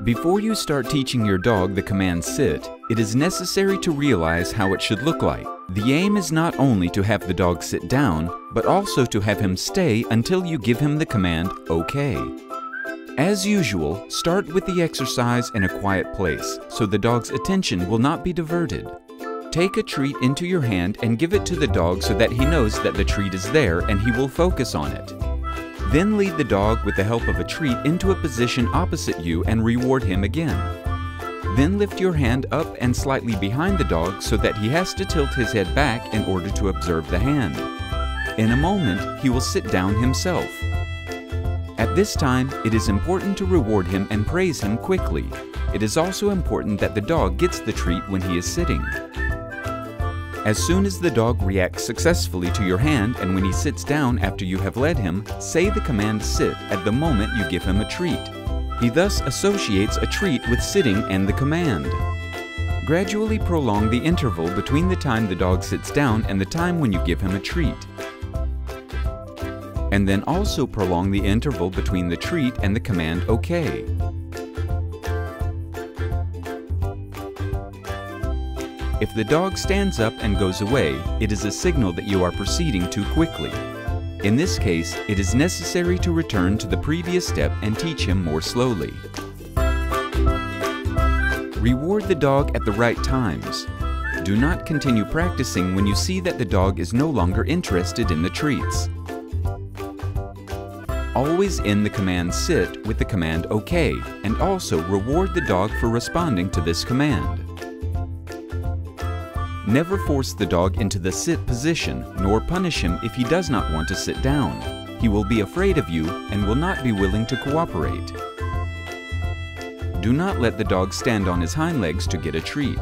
Before you start teaching your dog the command sit, it is necessary to realize how it should look like. The aim is not only to have the dog sit down, but also to have him stay until you give him the command OK. As usual, start with the exercise in a quiet place, so the dog's attention will not be diverted. Take a treat into your hand and give it to the dog so that he knows that the treat is there and he will focus on it. Then lead the dog with the help of a treat into a position opposite you and reward him again. Then lift your hand up and slightly behind the dog so that he has to tilt his head back in order to observe the hand. In a moment, he will sit down himself. At this time, it is important to reward him and praise him quickly. It is also important that the dog gets the treat when he is sitting. As soon as the dog reacts successfully to your hand and when he sits down after you have led him, say the command sit at the moment you give him a treat. He thus associates a treat with sitting and the command. Gradually prolong the interval between the time the dog sits down and the time when you give him a treat. And then also prolong the interval between the treat and the command OK. If the dog stands up and goes away, it is a signal that you are proceeding too quickly. In this case, it is necessary to return to the previous step and teach him more slowly. Reward the dog at the right times. Do not continue practicing when you see that the dog is no longer interested in the treats. Always end the command sit with the command OK, and also reward the dog for responding to this command. Never force the dog into the sit position, nor punish him if he does not want to sit down. He will be afraid of you and will not be willing to cooperate. Do not let the dog stand on his hind legs to get a treat.